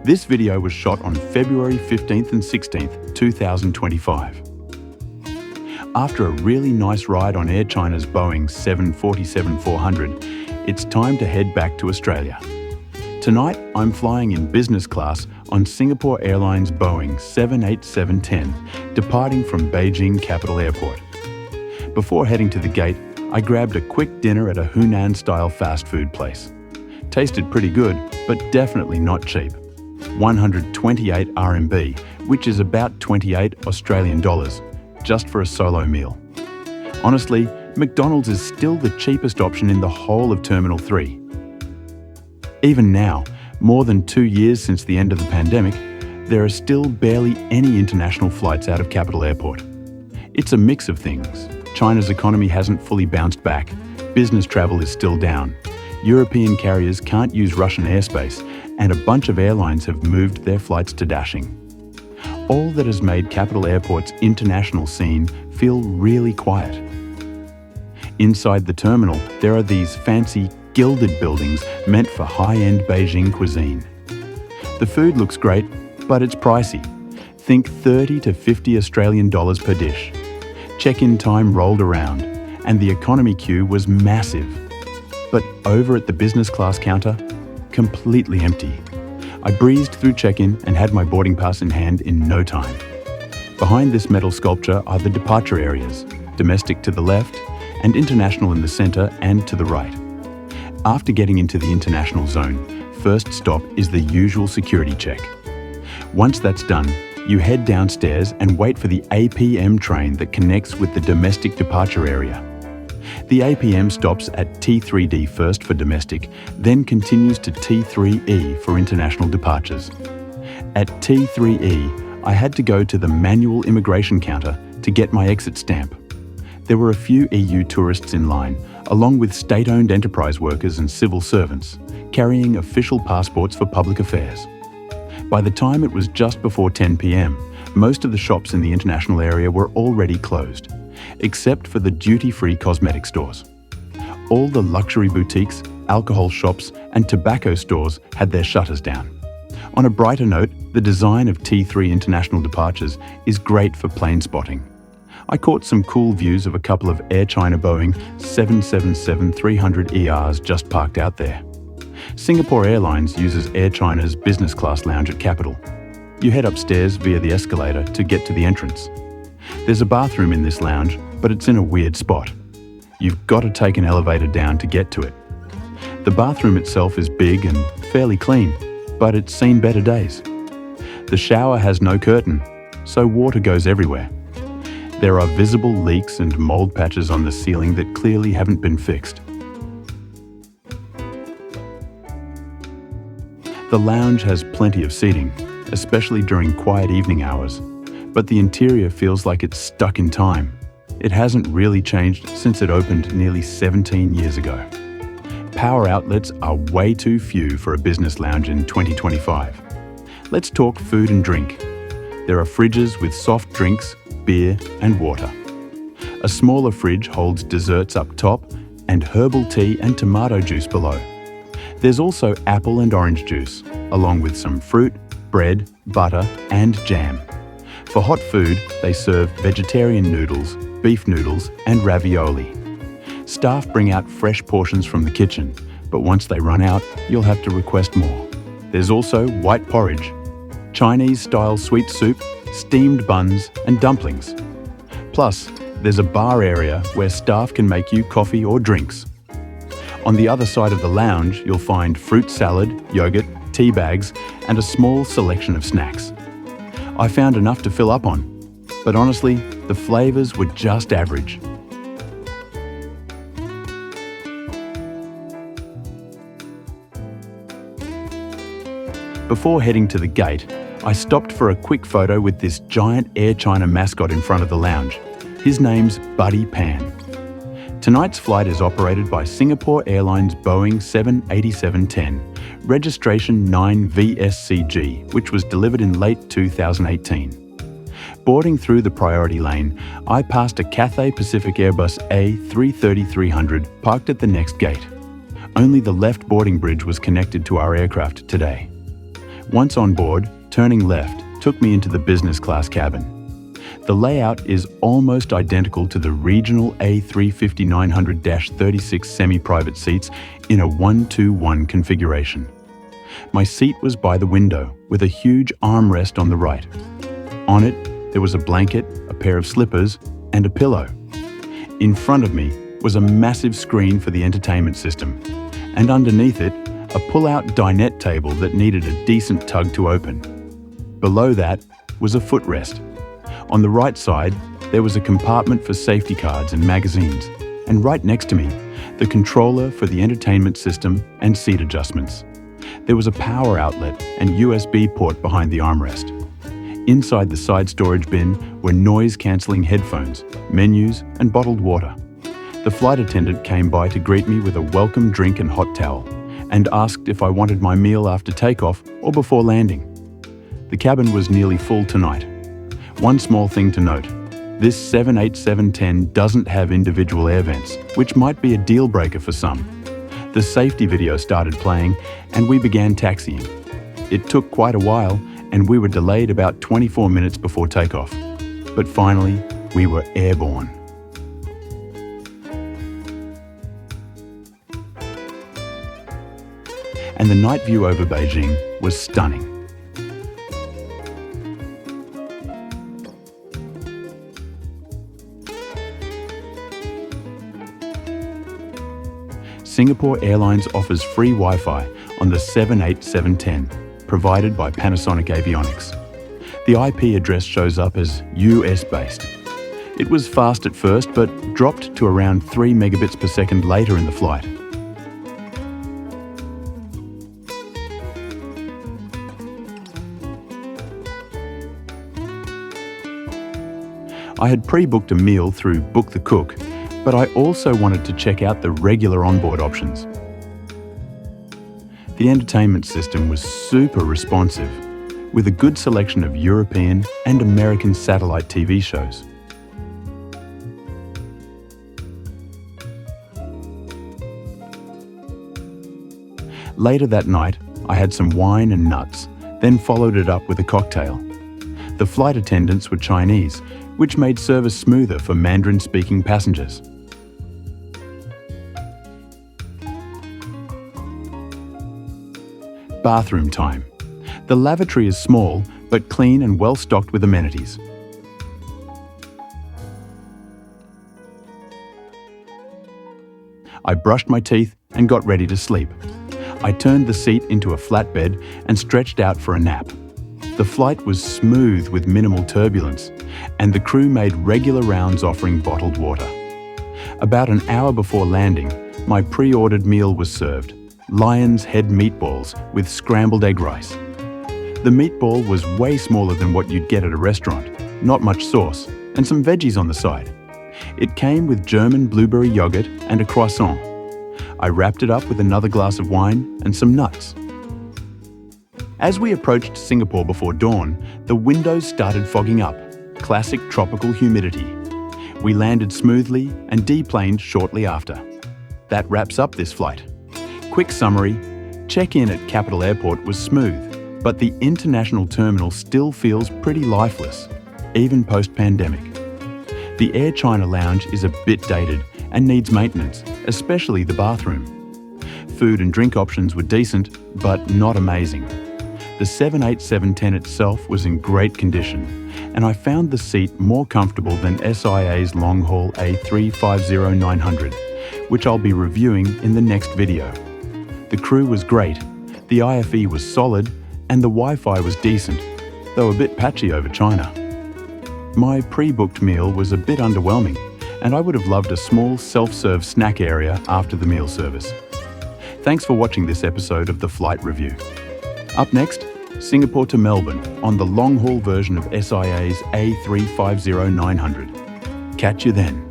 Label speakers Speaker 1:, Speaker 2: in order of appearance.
Speaker 1: This video was shot on February 15th and 16th, 2025. After a really nice ride on Air China's Boeing 747-400, it's time to head back to Australia. Tonight, I'm flying in business class on Singapore Airlines Boeing 787-10, departing from Beijing Capital Airport. Before heading to the gate, I grabbed a quick dinner at a Hunan-style fast food place. Tasted pretty good, but definitely not cheap. 128 RMB, which is about 28 Australian dollars, just for a solo meal. Honestly, McDonald's is still the cheapest option in the whole of Terminal 3. Even now, more than 2 years since the end of the pandemic, there are still barely any international flights out of Capital Airport. It's a mix of things. China's economy hasn't fully bounced back, business travel is still down, European carriers can't use Russian airspace, and a bunch of airlines have moved their flights to dashing. All that has made Capital Airport's international scene feel really quiet. Inside the terminal, there are these fancy, gilded buildings meant for high-end Beijing cuisine. The food looks great, but it's pricey. Think 30 to 50 Australian dollars per dish. Check-in time rolled around, and the economy queue was massive. But over at the business class counter, completely empty. I breezed through check-in and had my boarding pass in hand in no time. Behind this metal sculpture are the departure areas, domestic to the left and international in the center and to the right. After getting into the international zone, first stop is the usual security check. Once that's done, you head downstairs and wait for the APM train that connects with the domestic departure area. The APM stops at T3D first for domestic, then continues to T3E for international departures. At T3E, I had to go to the manual immigration counter to get my exit stamp. There were a few EU tourists in line, along with state-owned enterprise workers and civil servants, carrying official passports for public affairs. By the time it was just before 10 p.m, most of the shops in the international area were already closed, except for the duty-free cosmetic stores. All the luxury boutiques, alcohol shops, and tobacco stores had their shutters down. On a brighter note, the design of T3 international departures is great for plane spotting. I caught some cool views of a couple of Air China Boeing 777-300 ERs just parked out there. Singapore Airlines uses Air China's business class lounge at Capital. You head upstairs via the escalator to get to the entrance. There's a bathroom in this lounge, but it's in a weird spot. You've got to take an elevator down to get to it. The bathroom itself is big and fairly clean, but it's seen better days. The shower has no curtain, so water goes everywhere. There are visible leaks and mold patches on the ceiling that clearly haven't been fixed. The lounge has plenty of seating, especially during quiet evening hours, but the interior feels like it's stuck in time. It hasn't really changed since it opened nearly 17 years ago. Power outlets are way too few for a business lounge in 2025. Let's talk food and drink. There are fridges with soft drinks, beer and water. A smaller fridge holds desserts up top and herbal tea and tomato juice below. There's also apple and orange juice, along with some fruit, bread, butter and jam. For hot food, they serve vegetarian noodles, beef noodles and ravioli. Staff bring out fresh portions from the kitchen, but once they run out, you'll have to request more. There's also white porridge, Chinese-style sweet soup, steamed buns and dumplings. Plus, there's a bar area where staff can make you coffee or drinks. On the other side of the lounge, you'll find fruit salad, yogurt, tea bags, and a small selection of snacks. I found enough to fill up on, but honestly, the flavours were just average. Before heading to the gate, I stopped for a quick photo with this giant Air China mascot in front of the lounge. His name's Buddy Pan. Tonight's flight is operated by Singapore Airlines Boeing 787-10, registration 9VSCG, which was delivered in late 2018. Boarding through the priority lane, I passed a Cathay Pacific Airbus A330-300 parked at the next gate. Only the left boarding bridge was connected to our aircraft today. Once on board, turning left took me into the business class cabin. The layout is almost identical to the regional A350-900-36 semi-private seats in a 1-2-1 configuration. My seat was by the window, with a huge armrest on the right. On it, there was a blanket, a pair of slippers, and a pillow. In front of me was a massive screen for the entertainment system, and underneath it, a pull-out dinette table that needed a decent tug to open. Below that was a footrest. On the right side, there was a compartment for safety cards and magazines, and right next to me, the controller for the entertainment system and seat adjustments. There was a power outlet and USB port behind the armrest. Inside the side storage bin were noise-cancelling headphones, menus, and bottled water. The flight attendant came by to greet me with a welcome drink and hot towel, and asked if I wanted my meal after takeoff or before landing. The cabin was nearly full tonight. One small thing to note, this 787-10 doesn't have individual air vents, which might be a deal breaker for some. The safety video started playing and we began taxiing. It took quite a while and we were delayed about 24 minutes before takeoff. But finally, we were airborne. And the night view over Beijing was stunning. Singapore Airlines offers free Wi-Fi on the 787-10, provided by Panasonic Avionics. The IP address shows up as US-based. It was fast at first, but dropped to around 3 megabits per second later in the flight. I had pre-booked a meal through Book the Cook, but I also wanted to check out the regular onboard options. The entertainment system was super responsive, with a good selection of European and American satellite TV shows. Later that night, I had some wine and nuts, then followed it up with a cocktail. The flight attendants were Chinese, which made service smoother for Mandarin-speaking passengers. Bathroom time. The lavatory is small, but clean and well stocked with amenities. I brushed my teeth and got ready to sleep. I turned the seat into a flatbed and stretched out for a nap. The flight was smooth with minimal turbulence, and the crew made regular rounds offering bottled water. About an hour before landing, my pre-ordered meal was served. Lion's head meatballs with scrambled egg rice. The meatball was way smaller than what you'd get at a restaurant, not much sauce, and some veggies on the side. It came with German blueberry yogurt and a croissant. I wrapped it up with another glass of wine and some nuts. As we approached Singapore before dawn, the windows started fogging up, classic tropical humidity. We landed smoothly and deplaned shortly after. That wraps up this flight. Quick summary, check-in at Capital Airport was smooth, but the international terminal still feels pretty lifeless, even post-pandemic. The Air China lounge is a bit dated and needs maintenance, especially the bathroom. Food and drink options were decent, but not amazing. The 787-10 itself was in great condition, and I found the seat more comfortable than SIA's long-haul A350-900, which I'll be reviewing in the next video. The crew was great, the IFE was solid, and the Wi-Fi was decent, though a bit patchy over China. My pre-booked meal was a bit underwhelming, and I would have loved a small self-serve snack area after the meal service. Thanks for watching this episode of The Flight Review. Up next, Singapore to Melbourne on the long-haul version of SIA's A350-900. Catch you then.